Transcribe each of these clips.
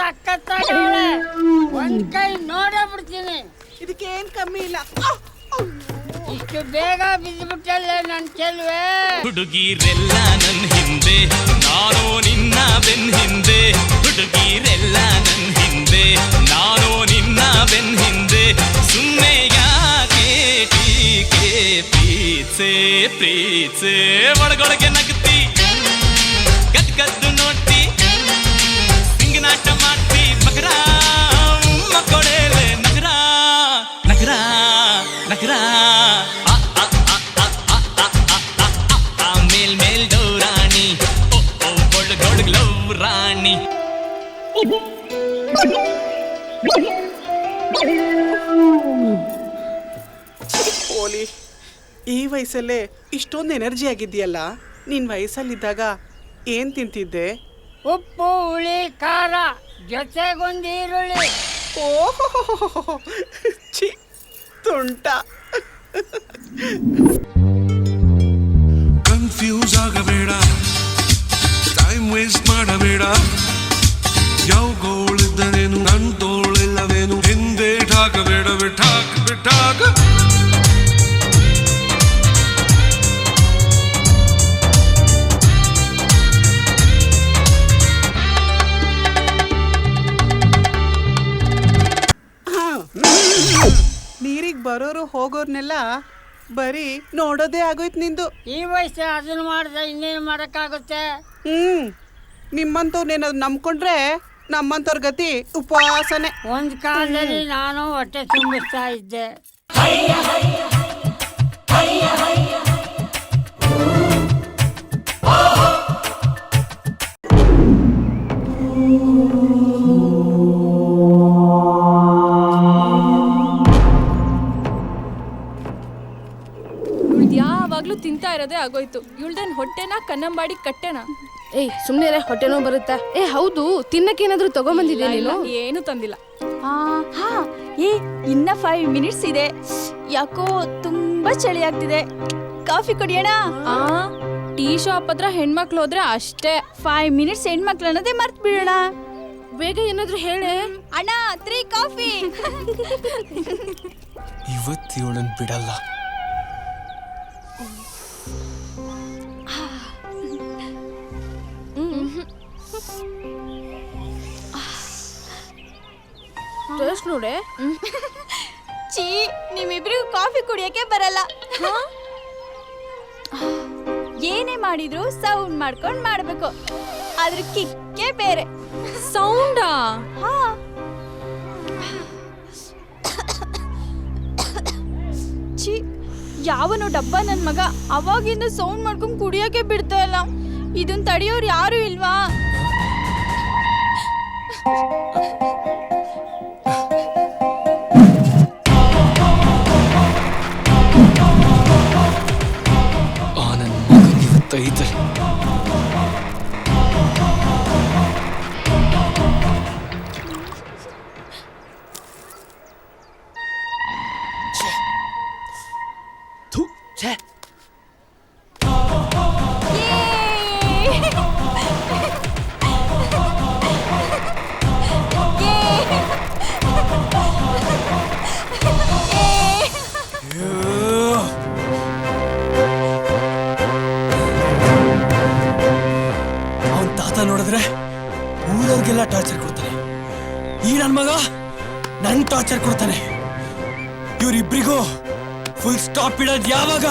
ಸಕ್ಕತ್ತಾಗವಳೆ. ಒಂದ್ ಕೈ ನೋಡೇ ಬಿಡ್ತೀನಿ. ಇದಕ್ಕೇನ್ ಕಮ್ಮಿ ಇಲ್ಲ. ಇಷ್ಟು ಬೇಗ ಬಿದ್ದುಬಿಟ್ಟಲ್ಲ ನನ್ ಚೆಲ್ವೆ. ಹುಡುಗಿರೆಲ್ಲ ನನ್ ಹಿಂದೆ, ನಾನು ನಿನ್ನ ಬೆನ್ ಹಿಂದೆ. ಹುಡುಗಿರೆಲ್ಲ ನನ್ ಹಿಂದೆ, ನಾನು ನಿನ್ನ ಬೆನ್ ಹಿಂದೆ. ಸುಮ್ಮನೆ ಯಾಕೆ ಟೀಕೆ ಪ್ರೀತ್ಸೆ ಪ್ರೀತ್ಸೆ ಒಳಗೊಳಗೆ ನಗ್ತಿ, ಗದ್ದು ನೋಡ್ತಿ, ಸಿಂಗನಾಟ ಮಾಡ್ತಿ. ಮಗರ ಮಕ್ಕಳೇಲೆ ನಗರ ನಗರ ನಗರ. ಮೇಲ್ ಮೇಲ್ ಡೌರಾಣಿ, ಓ ಓ ಗೊಳ್ ಗೊಳ್ ಲವ್ ರಾಣಿ. ಓಲಿ, ಈ ವಯಸ್ಸಲ್ಲೇ ಇಷ್ಟೊಂದು ಎನರ್ಜಿ ಆಗಿದೆಯಲ್ಲ. ನಿನ್ ವಯಸ್ಸಲ್ಲಿದ್ದಾಗ ಏನ್ ತಿಂತಿದ್ದೆ? ಉಪ್ಪು ಹುಳಿ ಖಾರ ಜೊತೆಗೊಂದು ಈರುಳ್ಳಿ. ಓಹೋ ಛೀ, ತುಂಟ. ಕನ್ಫ್ಯೂಸ್ ಆಗಬೇಡ, ಟೈಮ್ ವೇಸ್ಟ್ ಮಾಡಬೇಡ. ಯಾವ ಗೋಳಿದ್ದನೇನು ನನ್ ತೋಳಿಲ್ಲವೇನು, ಹಿಂದೆ ಠಾಕಬೇಡ. ಬಿಟ್ಟಾಕ ಬಿಟ್ಟಾಕ ನೀರಿಗೆ ಬರೋರು ಹೋಗೋರ್ನೆಲ್ಲ ಬರೀ ನೋಡೋದೇ ಆಗೋಯ್ತು ನಿಂದು. ಈ ವಯಸ್ಸು ಅದನ್ನ ಮಾಡಿದ್ರೆ ಇನ್ನೇನು ಮಾಡಕ್ಕಾಗುತ್ತೆ? ನಿಮ್ಮಂತವ್ನೇನಾದ್ರು ನಂಬ್ಕೊಂಡ್ರೆ ನಮ್ಮಂತವ್ರ ಗತಿ ಉಪವಾಸನೆ. ಒಂದ್ ಕಾಲದಲ್ಲಿ ನಾನು ಹೊಟ್ಟೆ ತುಂಬಿಸ್ತಾ ಇದ್ದೆ. ಯಾವಾಗ್ಲೂ ತಿಂತಾ ಇರೋದೇ ಆಗೋಯ್ತು. ಇವಳ್ದೇನ್ ಹೊಟ್ಟೆನ ಕನ್ನಂಬಾಡಿ ಕಟ್ಟೆನ? ಏಯ್ ಸುಮ್ನೆ ಹೊಟ್ಟೆನೋ ಬರುತ್ತಾ? ಹೌದು, ತಿನ್ನಕ್ಕೇನಾದ್ರೂ ತಗೊಂಬಂದಿದ್ದೆ ನೀನು? ಏನು ತಂದಿಲ್ಲ. ಇನ್ನ 5 ಮಿನಿಟ್ಸ್ ಇದೆ. ಯಾಕೋ ತುಂಬಾ ಚಳಿ ಆಗ್ತಿದೆ. ಕಾಫಿ ಕುಡಿಯೋಣ? ಟೀ ಶಾಪ್ ಹತ್ರ ಹೆಣ್ಮಕ್ಳು ಹೋದ್ರೆ ಅಷ್ಟೇ. 5 ಮಿನಿಟ್ಸ್ ಹೆಣ್ಮಕ್ಳು ಅನ್ನೋದೇ ಮರ್ತ್ ಬಿಡೋಣ. ಬೇಗ ಏನಾದ್ರೂ ಹೇಳೆ. ಅಣ್ಣ 3 ಕಾಫಿ. ಇವತ್ತಿವಳನ್ ಬಿಡಲ್ಲ. ಟೇಸ್ಟ್ ನೋಡೆ. ಚೀ, ನಿಮ್ಮಿಬ್ರಿಗೂ ಕಾಫಿ ಕುಡಿಯಕ್ಕೆ ಬರಲ್ಲ. ಏನೇ ಮಾಡಿದ್ರು ಸೌಂಡ್ ಮಾಡ್ಕೊಂಡ್ ಮಾಡ್ಬೇಕು. ಅದ್ರ ಕಿಕ್ಕೇ ಬೇರೆ. ಸೌಂಡಾ? ಛೀ, ಯಾವನು ಡಬ್ಬ ನನ್ ಮಗ ಅವಾಗಿಂದ ಸೌಂಡ್ ಮಾಡ್ಕೊಂಡ್ ಕುಡಿಯಕ್ಕೆ ಬಿಡ್ತಾ ಇಲ್ಲ. ಇದನ್ ತಡಿಯೋರು ಯಾರು ಇಲ್ವಾ? ನನ್ನ ಮಗನ್ ಇವತ್ತೈತೆ. ನೋಡಿದ್ರೆ ಊರವ್ರಿಗೆಲ್ಲ ಟಾರ್ಚರ್ ಕೊಡ್ತಾನೆ. ಈ ನನ್ ಮಗ ನನ್ ಟಾರ್ಚರ್ ಕೊಡ್ತಾನೆ. ಇವ್ರಿಬ್ರಿಗೂ ಫುಲ್ ಸ್ಟಾಪ್ ಇಡೋದು ಯಾವಾಗ?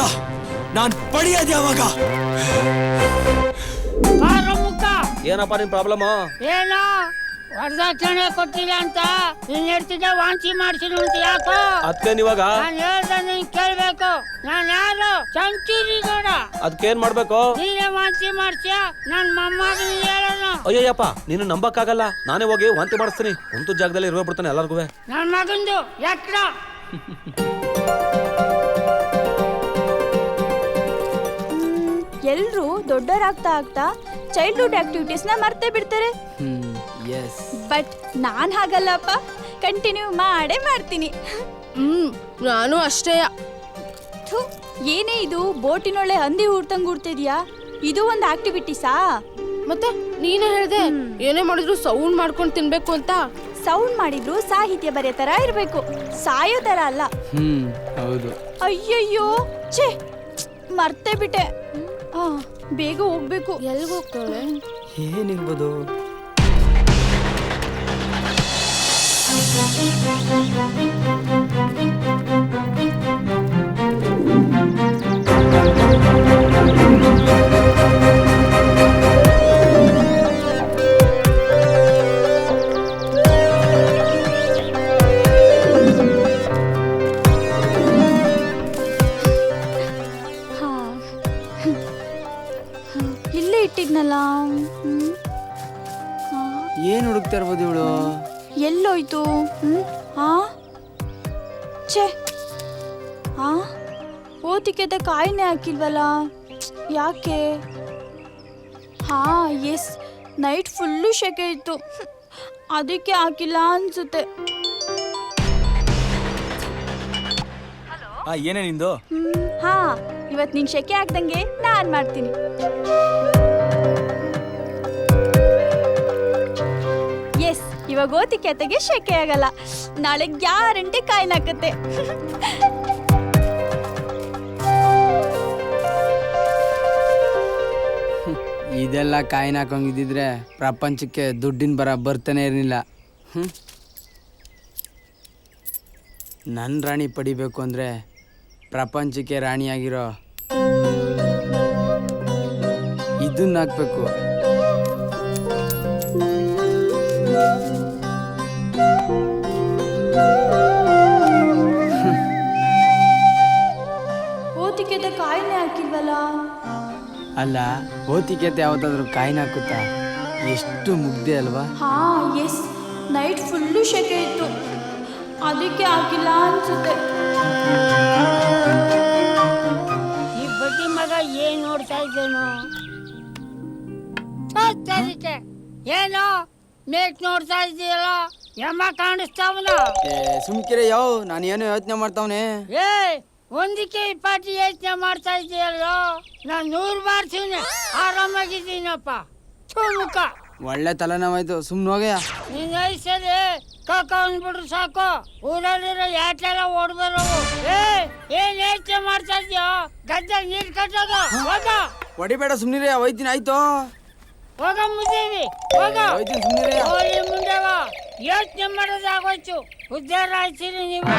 ನಾನ್ ಪಡಿಯೋದು ಯಾವಾಗ? ಏನಪ್ಪ ನಿನ್ ಪ್ರಾಬ್ಲಮ್? ಏನೋ ವರದಕ್ಷಿಣೆ ಕೊಟ್ಟಿಲ್ಲ ಅಂತ ಇನ್ನೆಡ್ತಿದ್ದೆ ವಾಂಚಿ ಮಾಡ್ಸಿದ್ರು ಅಂತ. ಯಾಕೋ ಅದ್ಕೇನ್ ಇವಾಗ? ನಾನು ಹೇಳ್ದೆ ನೀನ್ ಕೇಳ್ಬೇಕು. ನಾನು ಯಾರು? ಚಂಚೂರಿ ಗೌಡ. ಅದಕ್ಕೇನ್ ಮಾಡ್ಬೇಕು? ನೀನೇ ವಾಂಚಿ ಮಾಡ್ತೀಯ? ನನ್ ಮೊಮ್ಮಗ ಹೇಳೋನು. ಅಯ್ಯಯ್ಯಪ್ಪ, ನೀನು ನಂಬಕ್ಕಾಗಲ್ಲ. ನಾನೇ ಹೋಗಿ ವಾಂತಿ ಮಾಡಿಸ್ತೀನಿ. ಒಂದು ಜಾಗದಲ್ಲಿ ಇರೋ ಬಿಡ್ತಾನೆ ಎಲ್ಲರಿಗೂ. ನನ್ ಮಗಂದು ಎಕ್ರ. ಎಲ್ರು ದೊಡ್ಡವರಾಗ್ತಾ ಆಗ್ತಾ ಚೈಲ್ಡ್ಹುಡ್ ಆಕ್ಟಿವಿಟೀಸ್ ನ ಮರ್ತೇ ಬಿಡ್ತಾರೆ. ಬಟ್ ನಾನ್ ಹಾಗಲ್ಲಪ್ಪ, ಕಂಟಿನ್ಯೂ ಮಾಡೇ ಮಾಡ್ತೀನಿ. ನಾನು ಅಷ್ಟೇ. ಏನೇ ಇದು ಬೋಟಿನೊಳ್ಳೆ ಹಂದಿ ಊಡ್ತಂಗ್ ಊಡ್ತಿದ್ಯಾ? ಇದು ಒಂದು ಆಕ್ಟಿವಿಟೀಸಾ? ಮತ್ತೆ ನೀನೇ ಹೇಳ್ದೆ ಏನೇ ಮಾಡಿದ್ರು ಸೌಂಡ್ ಮಾಡ್ಕೊಂಡು ತಿನ್ಬೇಕು ಅಂತ. ಸೌಂಡ್ ಮಾಡಿದ್ರು ಸಾಹಿತ್ಯ ಬರೆಯೋ ತರ ಇರ್ಬೇಕು, ಸಾಯೋ ತರ ಅಲ್ಲ. ಹೌದು. ಅಯ್ಯಯ್ಯೋ ಛೇ, ಮರ್ತೇ ಬಿಟ್ಟೆ. ಬೇಗ ಹೋಗ್ಬೇಕು. ಎಲ್ಗ ಹೋಗ್ತಾಳೆ? ಏನಿರ್ಬೋದು? ಇಲ್ಲೇ ಇಟ್ಟಿದ್ನಲ್ಲ. ಏನ್ ಹುಡುಕ್ತಾ ಇರ್ಬೋದು ಇವಳು? ಎಲ್ಲೋಯ್ತು? ಛೇ, ಓದಿಕೆದ ಕಾಯಿನೇ ಹಾಕಿಲ್ವಲ್ಲ, ಯಾಕೆ? ಎಸ್, ನೈಟ್ ಫುಲ್ಲು ಶೆಕೆ ಇತ್ತು, ಅದಕ್ಕೆ ಹಾಕಿಲ್ಲ ಅನ್ಸುತ್ತೆ. ಏನೇ ನಿಂದು? ಇವತ್ತು ನೀನ್ ಶೆಕೆ ಹಾಕ್ದಂಗೆ ನಾನ್ ಮಾಡ್ತೀನಿ. ಎಸ್, ಇವಾಗ ಓದಿಕೆತೆಗೆ ಶೆಕೆ ಆಗಲ್ಲ, ನಾಳೆ ಗ್ಯಾರಂಟಿ ಕಾಯಿನ ಹಾಕತ್ತೆ. ಇದೆಲ್ಲ ಕಾಯಿನ ಹಾಕೊಂಗಿದ್ದಿದ್ರೆ ಪ್ರಪಂಚಕ್ಕೆ ದುಡ್ಡಿನ ಬರ ಬರ್ತಾನೆ ಇರಲಿಲ್ಲ. ನನ್ನ ರಾಣಿ ಪಡಿಬೇಕು ಅಂದರೆ ಪ್ರಪಂಚಕ್ಕೆ ರಾಣಿಯಾಗಿರೋ ಇದನ್ನ ಹಾಕ್ಬೇಕು. ಓದಿಕೆದ ಕಾಯಿನೇ ಹಾಕಿಲ್ವಲ್ಲ. ಅಲ್ಲ, ಓತಿಕೆತೆ ಯಾವತ್ತಾದ್ರೂ ಕಾಯಿನ ಹಾಕುತ್ತಾ? ಎಷ್ಟು ಮುಗ್ದೆ ಅಲ್ವಾ? ಎಸ್, ನೈಟ್ ಫುಲ್ಲು ಶೆಕೆ ಇತ್ತು, ಅದಕ್ಕೆ ಹಾಕಿಲ್ಲ ಅನ್ಸುತ್ತೆ. ಈ ಬಡ್ಡಿ ಮಗ ಏನ್ ನೋಡ್ತಾ ಇದ್ದೇನು? ಏನು ಮೇಕ್ ನೋಡ್ತಾ ಇದೀಯಲ್ಲ, ಯಮ್ಮ ಕಾಣಿಸ್ತಾವನ? ಸುಮ್ಕಿರೆ ಯಾವ, ನಾನು ಏನೋ ಯೋಚನೆ ಮಾಡ್ತಾವನೆ. ಒಂದಕ್ಕೆ 20 ಯೋಚನೆ ಮಾಡ್ತಾ ಇದೆಯಲ್ಲ, ನಾನು 100 ಬಾರ್ತೀನಿ, ಆರಾಮಾಗಿದ್ದೀನಪ್ಪ. ಮುಖ ಒಳ್ಳೆ ತಲೆನೋವಾಯ್ತು, ಸುಮ್ನೆ ಹೋಗಯ್ಯ. ನಿನ್ನ ವಯಸ್ಸಲ್ಲಿ ಕಾಕ ಅಂದ್ಬಿಟ್ರು ಸಾಕು, ಊರಲ್ಲಿರೋ ಯಾಟೆಲ್ಲ ಓಡ್ಬರೋವು. ಏನ್ ಯೋಚನೆ ಮಾಡ್ತಾ ಇದೀಯೋ? ಗದ್ದೆ ನೀರ್ ಕಟ್ಟೋದು, ಹೋಗ. ಹೊಡಿಬೇಡ, ಸುಮ್ನಿರೆ, ಹೋಯ್ತೀನಿ. ಆಯ್ತು, ಹೋಗ ಮುದ್ದೀವಿ, ಹೋಗ. ಹೋಯ್ತೀನಿ, ಸುಮ್ನಿರೆ. ಹೋಗಿ ಮುಂದೆ ಯೋಚನೆ ಮಾಡೋದಾಗೋಯ್ತು, ಉದ್ಧಾರ ಆಯ್ತೀರಿ ನೀವು.